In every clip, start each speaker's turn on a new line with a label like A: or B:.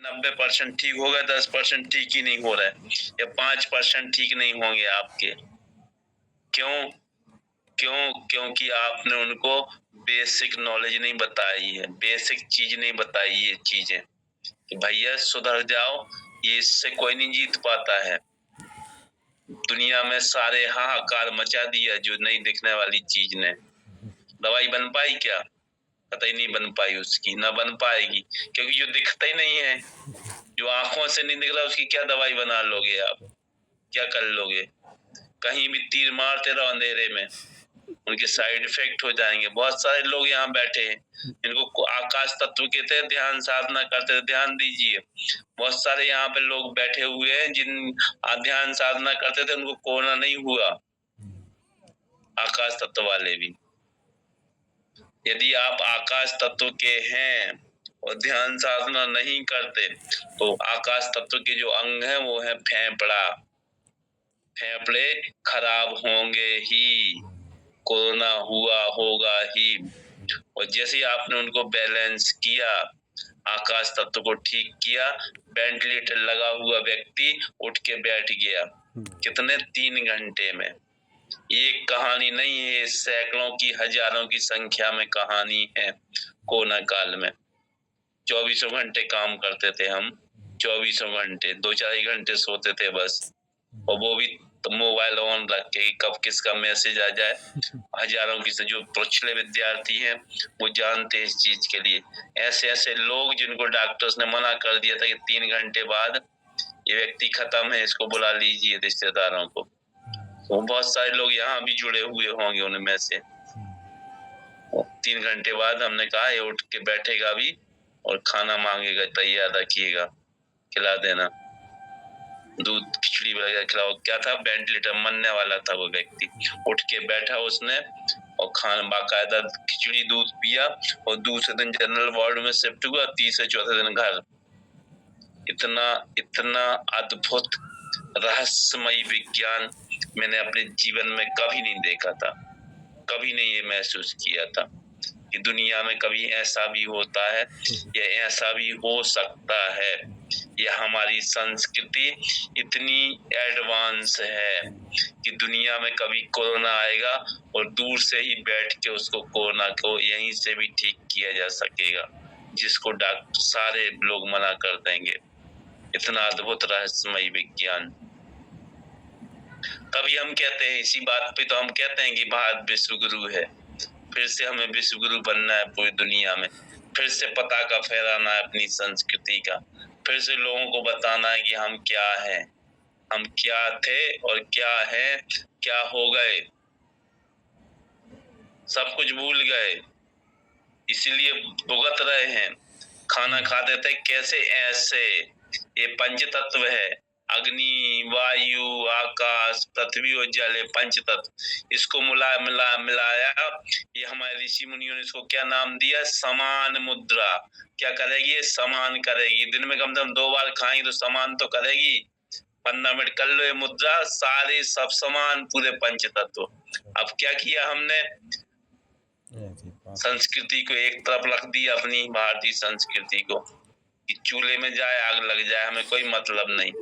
A: 90% ठीक होगा, 10% ठीक ही नहीं हो रहा है, या 5% ठीक नहीं होंगे आपके। क्यों? क्योंकि आपने उनको बेसिक नॉलेज नहीं बताई है, बेसिक चीज नहीं बताई ये चीजें कि भैया सुधर जाओ, ये इससे कोई नहीं जीत पाता है। दुनिया में सारे हाहाकार मचा दिया जो नहीं दिखने वाली चीज ने। दवाई बन पाई क्या? कतई नहीं बन पाई उसकी, ना बन पाएगी, क्योंकि जो दिखता ही नहीं है, जो आंखों से नहीं दिख रहा उसकी क्या दवाई बना लोगे आप? क्या कर लोगे? कहीं भी तीर मारते रहो अंधेरे में, उनके साइड इफेक्ट हो जाएंगे। बहुत सारे लोग यहाँ बैठे हैं, इनको आकाश तत्व के तहत ध्यान साधना करते, ध्यान दीजिए। बहुत सारे यहाँ पे लोग बैठे हुए हैं जिन ध्यान साधना करते थे, उनको कोरोना नहीं हुआ, आकाश तत्व वाले भी। यदि आप आकाश तत्व के हैं और ध्यान साधना नहीं करते, तो आकाश तत्व के जो अंग हैं वो है फेफड़ा। फेफड़े खराब होंगे ही, कोरोना हुआ होगा ही। और जैसे आपने उनको बैलेंस किया, आकाश तत्व को ठीक किया, वेंटिलेटर लगा हुआ व्यक्ति उठ के बैठ गया। कितने? 3 घंटे में। एक कहानी नहीं है, सैकड़ों की, हजारों की संख्या में कहानी है। कोरोना काल में 24 घंटे काम करते थे हम, 24 घंटे, 2-4 घंटे सोते थे बस, और वो भी तो मोबाइल ऑन रख के कब किसका मैसेज आ जाए। हजारों की जो पिछले विद्यार्थी हैं वो जानते हैं इस चीज के लिए। ऐसे ऐसे लोग जिनको डॉक्टर्स ने मना कर दिया था कि 3 घंटे बाद ये व्यक्ति खत्म है, इसको बुला लीजिए रिश्तेदारों को। वो बहुत सारे लोग यहाँ भी जुड़े हुए होंगे उनमें से। 3 घंटे बाद हमने कहा ये उठ के बैठेगा भी और खाना मांगेगा, तैयार रखिएगा, खिला देना, दूध खिचड़ी वगैरह खिलाओ। क्या था? वेंटिलेटर मरने वाला था वो व्यक्ति, उठ के बैठा उसने और खाना बाकायदा खिचड़ी दूध पिया, और दूसरे दिन जनरल वार्ड में शिफ्ट हुआ, तीसरे चौथे दिन घर। इतना इतना अद्भुत रहस्यमयी विज्ञान मैंने अपने जीवन में कभी नहीं देखा था, कभी नहीं ये महसूस किया था कि दुनिया में कभी ऐसा भी होता है, या ऐसा भी हो सकता है। ये हमारी संस्कृति इतनी एडवांस है कि दुनिया में कभी कोरोना आएगा और दूर से ही बैठ के उसको कोरोना को यहीं से भी ठीक किया जा सकेगा, जिसको डॉक्टर सारे लोग मना कर देंगे। इतना अद्भुत रहस्यमयी विज्ञान। कभी हम कहते हैं इसी बात पे, तो हम कहते हैं कि भारत विश्व गुरु है, फिर से हमें विश्व गुरु बनना है पूरी दुनिया में, फिर से पताका फहराना है अपनी संस्कृति का, फिर से लोगों को बताना है कि हम क्या हैं, हम क्या थे और क्या हैं, क्या हो गए, सब कुछ भूल गए, इसीलिए भुगत रहे हैं। खाना खाते थे कैसे? ऐसे। ये पंच तत्व है, अग्नि, वायु, आकाश, पृथ्वी और जल, पंच तत्व। इसको मिलाया, ये हमारे ऋषि मुनियों ने इसको क्या नाम दिया? समान मुद्रा। क्या करेगी? ये समान करेगी। दिन में कम से कम 2 बार खाएंगे तो समान तो करेगी। 15 मिनट कर लो ये मुद्रा, सारे सब समान, पूरे पंच तत्व। अब क्या किया हमने? संस्कृति को एक तरफ रख दिया, अपनी भारतीय संस्कृति को, कि चूल्हे में जाए आग लग जाए, हमें कोई मतलब नहीं,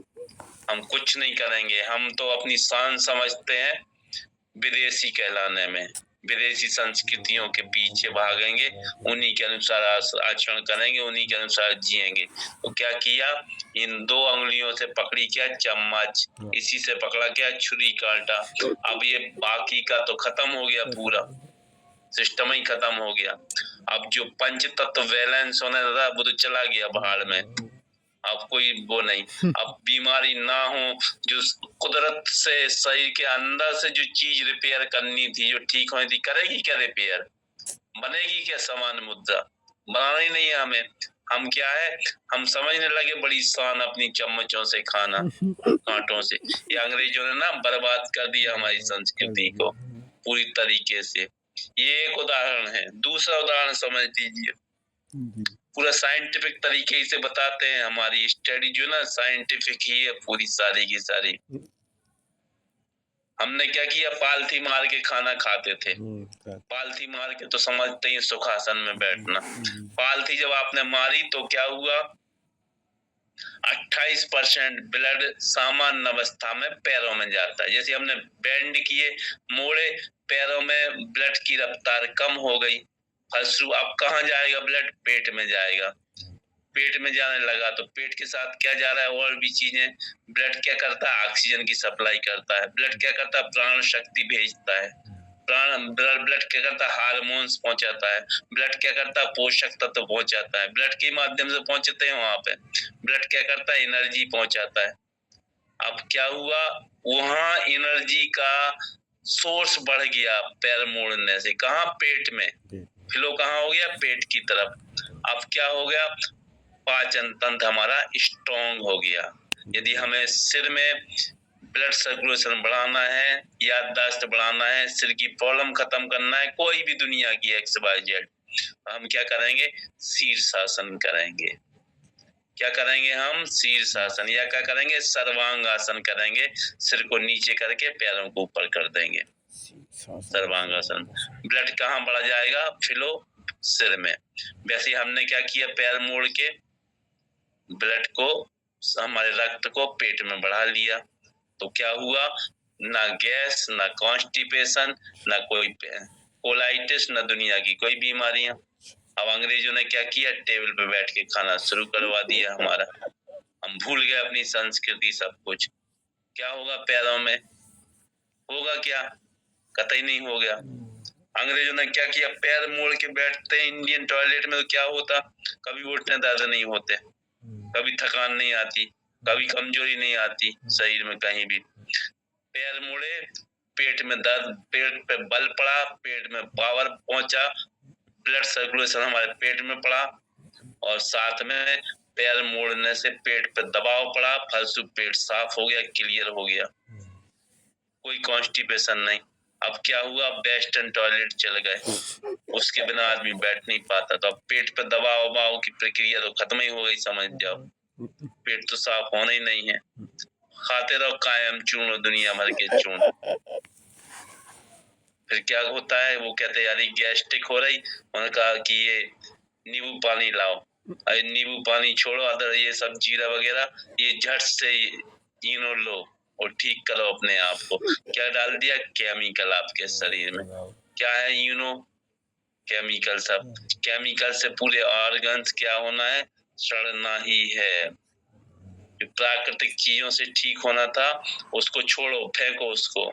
A: हम कुछ नहीं करेंगे। हम तो अपनी शान समझते हैं विदेशी कहलाने में, विदेशी संस्कृतियों के पीछे भागेंगे, उन्हीं के अनुसार आचरण करेंगे, उन्हीं के अनुसार जिएंगे। तो क्या किया? इन 2 अंगुलियों से पकड़ी क्या? चम्मच। इसी से पकड़ा क्या? छुरी कांटा। अब ये बाकी का तो खत्म हो गया, पूरा सिस्टम ही खत्म हो गया। अब जो पंच तत्व बैलेंस होने था वो तो चला गया भाड़ में, अब कोई वो नहीं। अब बीमारी ना हो, जो कुदरत से शरीर के अंदर से जो चीज रिपेयर करनी थी, जो ठीक होनी थी, करेगी क्या रिपेयर? बनेगी क्या समान मुद्रा? बनाना ही नहीं है हमें। हम क्या है, हम समझने लगे बड़ी शान अपनी चम्मचों से खाना, कांटों से। ये अंग्रेजों ने ना बर्बाद कर दिया हमारी संस्कृति को पूरी तरीके से। ये एक उदाहरण है। दूसरा उदाहरण समझ लीजिए, पूरा साइंटिफिक तरीके से बताते हैं, हमारी स्टडी जो ना साइंटिफिक ही है पूरी, सारी की सारी। हमने क्या किया? पालथी मार के खाना खाते थे। पालथी मार के तो समझते ही सुखासन में बैठना। पालथी जब आपने मारी तो क्या हुआ? 28% ब्लड सामान्य अवस्था में पैरों में जाता है। जैसे हमने बेंड किए, मोड़े, पैरों में ब्लड की रफ्तार कम हो गई, फलस्वरूप अब कहाँ जाएगा ब्लड? पेट में जाएगा। पेट में जाने लगा तो पेट के साथ क्या जा रहा है? और भी चीजें। ब्लड क्या करता है? ऑक्सीजन की सप्लाई करता है। ब्लड क्या करता है? प्राण शक्ति भेजता है। ब्लड क्या करता है? हार्मोन्स पहुंचाता है। ब्लड क्या करता है? पोषक तत्व पहुंचाता है। ब्लड के माध्यम से पहुंचते हैं वहां पे। ब्लड क्या करता है? एनर्जी पहुंचाता है। अब क्या हुआ? वहां एनर्जी का सोर्स बढ़ गया पैर मोड़ने से। कहाँ? पेट में। फ्लो कहाँ हो गया? पेट की तरफ। अब क्या हो गया? पाचन तंत्र हमारा स्ट्रॉन्ग हो गया। यदि हमें सिर में ब्लड सर्कुलेशन बढ़ाना है, याददाश्त बढ़ाना है, सिर की प्रॉब्लम खत्म करना है, कोई भी दुनिया की XYZ, हम क्या करेंगे? शीर्षासन करेंगे। क्या करेंगे हम? शीर्षासन। या क्या करेंगे? सर्वांगासन करेंगे। सिर को नीचे करके पैरों को ऊपर कर देंगे, सर्वांगासन। ब्लड कहाँ बढ़ा जाएगा? फ्लो सिर में। वैसे हमने क्या किया? पैर मोड़ के ब्लड को, हमारे रक्त को पेट में बढ़ा लिया, तो क्या हुआ? ना गैस, ना कॉन्स्टिपेशन, ना कोई कोलाइटिस, ना दुनिया की कोई बीमारियां। अब अंग्रेजों ने क्या किया? टेबल पे बैठ के खाना शुरू करवा दिया हमारा। हम भूल गए अपनी संस्कृति, सब कुछ। क्या होगा पैरों में? होगा क्या? कतई नहीं हो गया। अंग्रेजों ने क्या किया? पैर मोड़ के बैठते इंडियन टॉयलेट में, तो क्या होता? कभी उठने दर्द नहीं होते, कभी थकान नहीं आती, कभी कमजोरी नहीं आती शरीर में कहीं भी। पैर मुड़े, पेट में दर्द, पेट पे बल पड़ा, पेट में पावर पहुंचा, ब्लड सर्कुलेशन हमारे पेट में पड़ा, और साथ में पैर मोड़ने से पेट पे दबाव पड़ा, फलस्वरूप पेट साफ हो गया, क्लियर हो गया, कोई कॉन्स्टिपेशन नहीं। अब क्या हुआ? वेस्टर्न टॉयलेट चल गए, उसके बिना आदमी बैठ नहीं पाता, तो अब पेट पे दबाव वबाव की प्रक्रिया तो खत्म ही हो गई, समझ जाओ। पेट तो साफ होना ही नहीं है। खाते रहो कायम चूर्ण, दुनिया भर के चूर्ण। फिर क्या होता है? वो कहते हैं यार गैस्ट्रिक हो रही, उन्होंने कहा कि ये नींबू पानी लाओ। अरे नींबू पानी छोड़ो, अदर ये सब जीरा वगैरह, ये झट से इनो लो और ठीक करो अपने आप को। क्या डाल दिया? केमिकल आपके शरीर में। क्या है? Uno chemical. सब केमिकल से पूरे ऑर्गन्स क्या होना है? सड़ना ही है। जो प्राकृतिक चीजों से ठीक होना था उसको छोड़ो, फेंको उसको।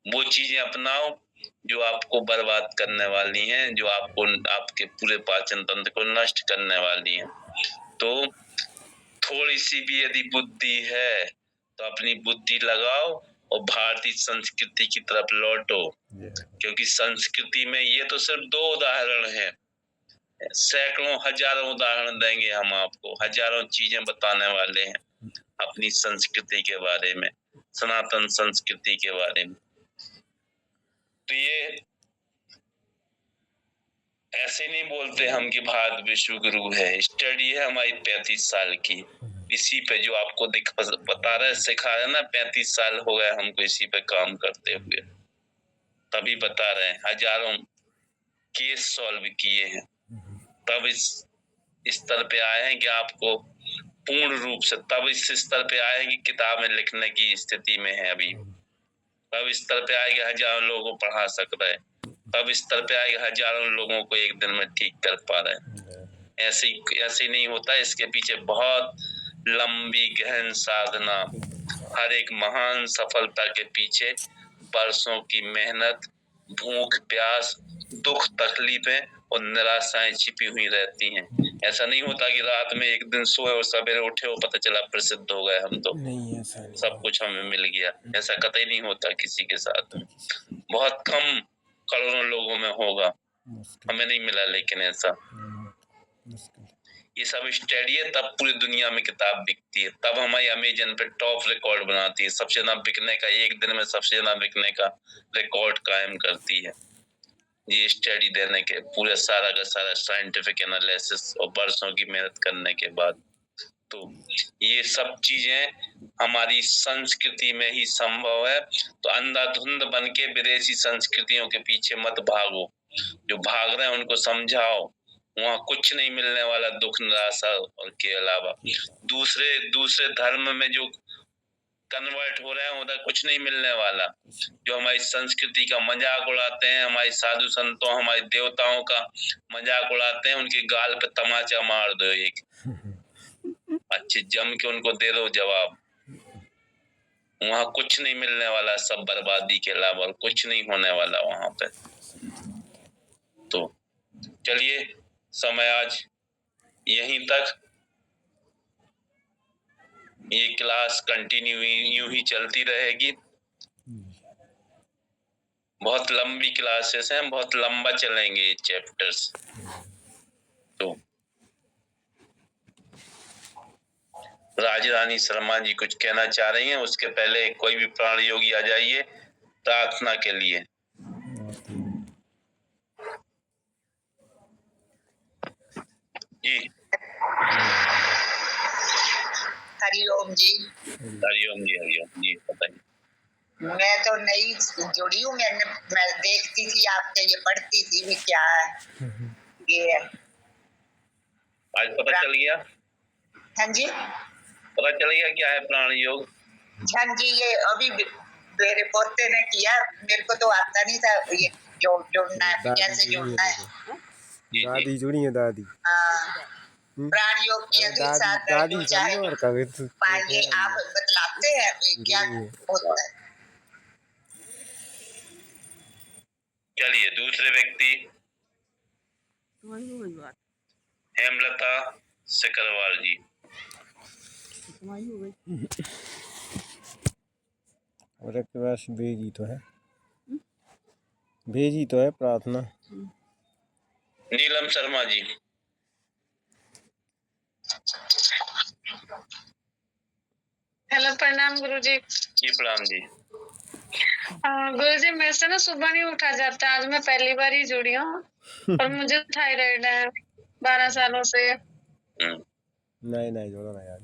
A: वो चीजें अपनाओ जो आपको बर्बाद करने वाली हैं, जो आपको, आपके पूरे पाचन तंत्र को नष्ट करने वाली हैं। तो थोड़ी सी भी यदि बुद्धि है तो अपनी बुद्धि लगाओ और भारतीय संस्कृति की तरफ लौटो, क्योंकि संस्कृति में ये तो सिर्फ 2 उदाहरण हैं, सैकड़ों हजारों उदाहरण देंगे हम आपको, हजारों चीजें बताने वाले हैं अपनी संस्कृति के बारे में, सनातन संस्कृति के बारे में। तो ये ऐसे नहीं बोलते हम कि भारत विश्व गुरु है। स्टडी है हमारी 35 साल की, इसी पे जो आपको बता रहे, सिखा रहे ना, 35 साल हो गए हमको इसी पे काम करते हुए, तभी बता रहे हैं। हजारों केस सॉल्व किए हैं, तब इस स्तर पे आए हैं कि आपको पूर्ण रूप से, तब इस स्तर पे आए हैं कि किताबें लिखने की स्थिति में है अभी, तब इस स्तर पे आए कि हजारों लोगों को पढ़ा सक रहे, तब इस स्तर पे आए कि हजारों लोगों को एक दिन में ठीक कर पा रहे। ऐसे नहीं होता, इसके पीछे बहुत लंबी गहन साधना, हर एक महान सफलता के पीछे बरसों की मेहनत, भूख प्यास, दुख तकलीफें और निराशाएं छिपी हुई रहती हैं। ऐसा नहीं होता कि रात में एक दिन सोए और सवेरे उठे और पता चला प्रसिद्ध हो गए हम, तो नहीं, ऐसा नहीं, सब कुछ हमें मिल गया। ऐसा कतई नहीं होता किसी के साथ में, बहुत कम करोड़ों लोगों में होगा, हमें नहीं मिला लेकिन ऐसा। ये सब स्टडी है, तब पूरी दुनिया में किताब बिकती है, तब हमारी अमेजन पे टॉप रिकॉर्ड बनाती है, सबसे ज्यादा बिकने का, एक दिन में सबसे ज्यादा बिकने का रिकॉर्ड कायम करती है। ये स्टडी देने के पूरे सारा का सारा साइंटिफिक एनालिसिस और बरसों की मेहनत करने के बाद। तो ये सब चीजें हमारी संस्कृति में ही संभव है। तो अंधाधुंध बन के विदेशी संस्कृतियों के पीछे मत भागो, जो भाग रहे हैं उनको समझाओ वहाँ कुछ नहीं मिलने वाला, दुख निराशा और के अलावा। दूसरे धर्म में जो कन्वर्ट हो रहे हैं उधर कुछ नहीं मिलने वाला। जो हमारी संस्कृति का मजाक उड़ाते हैं, हमारे साधु संतों, हमारे देवताओं का मजाक उड़ाते हैं, उनके गाल पे तमाचा मार दो एक, अच्छे जम के उनको दे दो जवाब। वहाँ कुछ नहीं मिलने वाला, सब बर्बादी के अलावा और कुछ नहीं होने वाला वहाँ पे। तो चलिए, समय आज यहीं तक। ये क्लास कंटिन्यू यूं ही चलती रहेगी। बहुत लंबी क्लासेस हैं, बहुत लंबा चलेंगे ये चैप्टर्स। तो राजरानी शर्मा जी कुछ कहना चाह रही हैं, उसके पहले कोई भी प्राण योगी आ जाइए प्रार्थना के लिए। जी
B: हरिओम जी।
A: हरिओम जी, हरिओम जी। बताइए।
B: मैं तो नई जुड़ी हूँ, मैं देखती थी आपके, ये पढ़ती थी भी क्या है ये।
A: आज पता चल गया?
B: हाँ जी,
A: पता चल गया क्या है प्राण योग?
B: हाँ जी, ये अभी मेरे पोते ने किया, मेरे को तो आता नहीं था ये जोड़ना है, कैसे जोड़ना है।
C: दादी जुड़ी है, दादी।
B: हाँ, प्राण योग की
C: दादी
B: पाएंगे। आप बतलाते हैं क्या होता है।
A: चलिए, दूसरे व्यक्ति हेमलता सिकरवाल जी।
C: और एक बस भेजी तो है, भेजी तो है प्रार्थना।
A: नीलम शर्मा जी।
D: हेलो, प्रणाम गुरुजी।
A: जी प्रणाम जी।
D: गुरुजी, मेरे से ना सुबह नहीं उठा जाता। आज मैं पहली बार ही जुड़ी हूँ और मुझे थायराइड है 12 सालों से।
C: नहीं जोड़ा ना यार।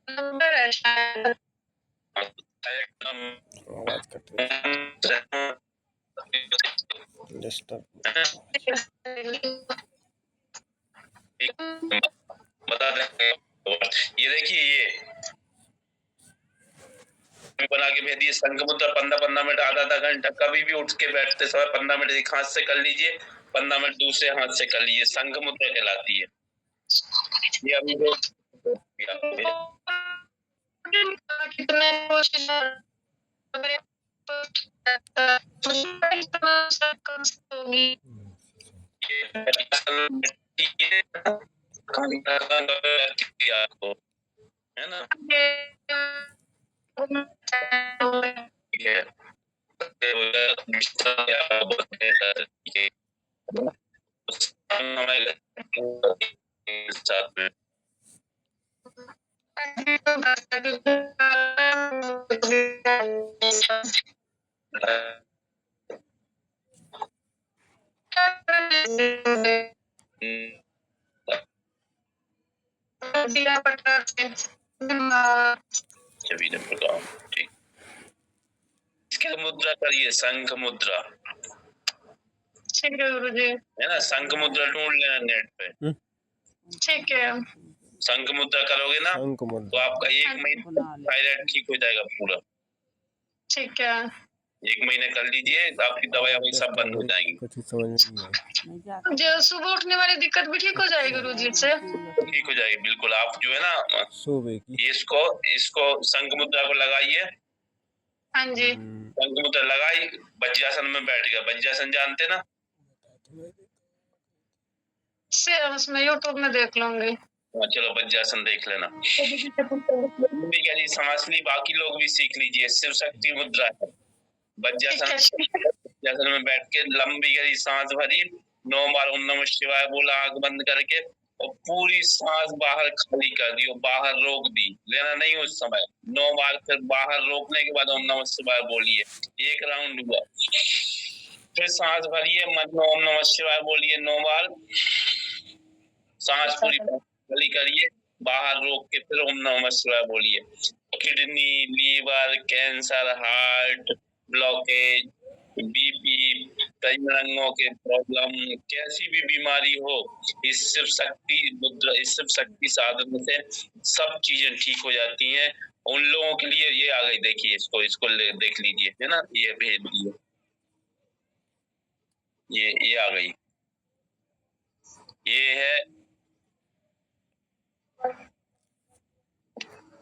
D: नंबर है शायद।
C: आवाज कट डिस्टर्ब।
A: बता देंगे। ये देखिए, ये बना के भेज दिए संघ मुद्रा 15-15 मिनट, आधा घंटा, कभी भी उठ के बैठते समय 15 मिनट एक हाथ से कर लीजिए, 15 मिनट दूसरे हाथ से कर लीजिए। संघ मुद्रा कहलाती है। ये अभी जो
D: कितने कोशिश होगी
A: आपको, है ना? ठीक है। साथ में ठीक। इसके मुद्रा करिए, संघ मुद्रा,
D: ठीक है गुरुजी।
A: है ना? संघ मुद्रा ढूंढ लेना नेट पे।
D: ठीक है।
A: संघ मुद्रा करोगे ना तो आपका 1 महीने थायराइड ठीक हो जाएगा पूरा।
D: ठीक है।
A: 1 महीने कर लीजिए, आपकी दवाई सब बंद हो जाएंगी।
C: कुछ समझ नहीं आई।
D: जो सुबह उठने वाली दिक्कत भी ठीक हो जाएगी गुरुजी से?
A: ठीक हो जाएगी बिल्कुल। आप जो है ना
C: सुबह की
A: इसको संघ मुद्रा को लगाइए।
D: हाँ जी।
A: संघ मुद्रा लगाई, वज्रासन में बैठ गया। वज्रासन जानते ना?
D: से उसमें यूट्यूब में देख लूंगी।
A: चलो वज्रासन देख लेना। सांस ली, बाकी लोग भी सीख लीजिए। शिव शक्ति मुद्रा है। वज्रासन में बैठ के लंबी गहरी सांस भरी, 9 बार ओम नमः शिवाय बोला, आंख बंद करके, और पूरी सांस बाहर खाली कर दी और बाहर रोक दी, लेना नहीं उस समय। 9 बार, फिर बाहर रोकने के बाद ओम नमः शिवाय बोलिए। 1 राउंड हुआ। फिर सांस भरिए, मन में ओम नमः शिवाय बोलिए 9 बार। सांस पूरी खाली करिए, बाहर रोक के फिर ओम नमः शिवाय बोलिए। Kidney, liver, cancer, heart blockage, BP, कई रंगों के प्रॉब्लम, कैसी भी बीमारी हो, इस शिव शक्ति मुद्रा, इस शिव शक्ति साधन से सब चीजें ठीक हो जाती हैं। उन लोगों के लिए ये आ गई, देखिए इसको देख लीजिए, है ना, ये भेज दिए, ये आ गई, ये है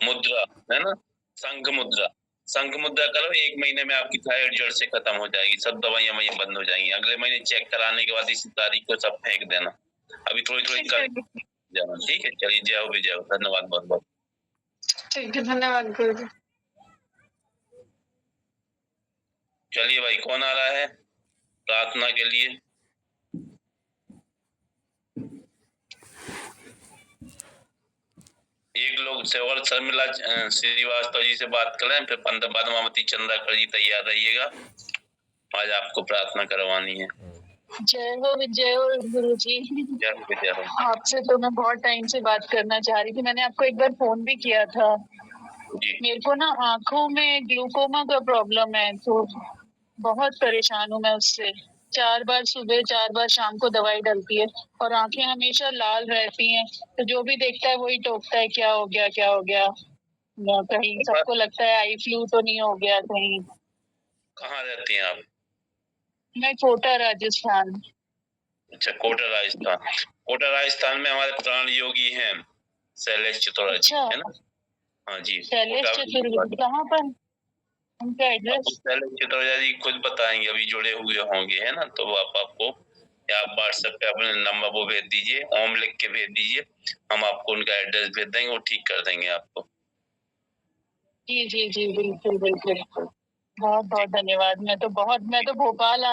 A: मुद्रा, है ना, शंख मुद्रा। शंख मुद्रा करो, 1 महीने में आपकी थायराइड जड़ से खत्म हो जाएगी, सब दवाइयां वहीं बंद हो जाएंगी। अगले महीने चेक कराने के बाद इसी तारीख को सब फेंक देना, अभी थोड़ी थोड़ी कर जाना, ठीक है। चलिए, जय हो विजय हो, धन्यवाद बहुत बहुत।
D: ठीक है, धन्यवाद गुरु जी।
A: चलिए भाई, कौन आ रहा है प्रार्थना के लिए? एक लोग से और शर्मिला श्रीवास्तव जी से बात करें, फिर पद्मावती चंद्राकर जी तैयार रहिएगा, आज आपको प्रार्थना करवानी है।
E: जय हो गुरु जी।
A: जय हो।
E: आपसे तो मैं बहुत टाइम से बात करना चाह रही थी, मैंने आपको एक बार फोन भी किया था
A: जी।
E: मेरे को ना आंखों में ग्लूकोमा का प्रॉब्लम है, तो बहुत परेशान हूँ मैं उससे। 4 बार सुबह 4 बार शाम को दवाई डलती है और आंखें हमेशा लाल रहती हैं, तो जो भी देखता है वही टोकता है क्या हो गया क्या हो गया। कहीं सबको लगता है आई फ्लू तो नहीं हो गया कहीं।
A: कहाँ रहती हैं आप?
E: मैं कोटा राजस्थान।
A: अच्छा, कोटा राजस्थान। कोटा राजस्थान में हमारे प्राण योगी हैं शैलेश चितौड़ा जी, है ना? हाँ जी,
E: शैलेश चतुर्वेदी कहाँ पर, उनका एड्रेस?
A: शैलेश चितौड़ा जी खुद बताएंगे, अभी जुड़े हुए होंगे, है ना, तो आप आपको या आप व्हाट्सएप पे अपने नंबर वो भेज दीजिए, ओम लिख के भेज दीजिए, हम आपको उनका एड्रेस भेज देंगे, वो ठीक कर देंगे आपको।
E: जी जी जी, बिल्कुल बिल्कुल, बहुत बहुत धन्यवाद। मैं तो भोपाल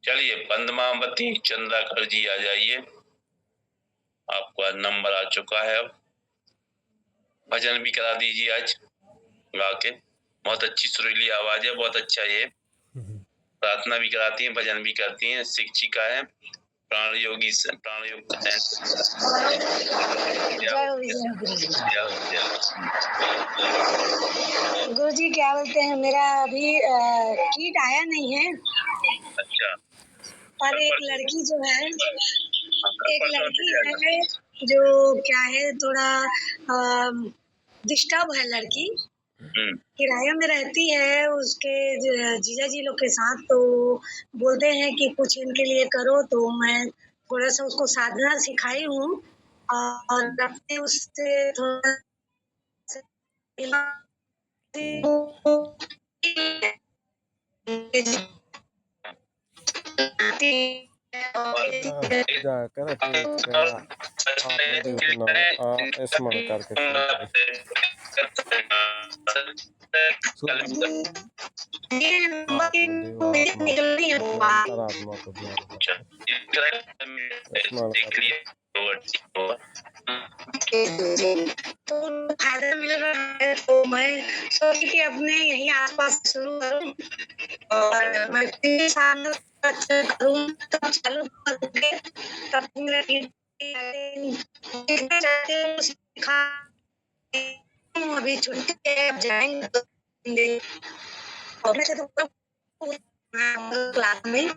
A: चलिए, पद्मावती चंद्राकर जी आ जाइए, आपका नंबर आ चुका है। अब भजन भी करा दीजिए आज गा के, बहुत अच्छी सुरीली आवाज है, बहुत अच्छा ये प्रार्थना भी कराती हैं, भजन भी करती हैं, शिक्षिका है, प्राण योग
F: गुरु जी क्या बोलते हैं, मेरा अभी किट आया नहीं है।
A: अच्छा।
F: पर एक लड़की जो है, जो क्या है, थोड़ा डिस्टर्ब है लड़की, किराया में रहती है, उसके जीजा जी लोग के साथ, तो बोलते हैं कि कुछ इनके लिए करो, तो मैं थोड़ा सा उसको साधना सिखाई हूँ और अपने उससे थोड़ा
C: जाकर स्मरण करके
F: तो फायदा मिल रहा है, तो मैं सोची कि अपने यही आसपास शुरू करूं और मैं 3 साल अच्छा करूं, तब चालू करूंगे, तब मेरा चाहते हैं सिखा। अभी छुट्टी है, अब जाएंगे और मैं तो क्लास में है।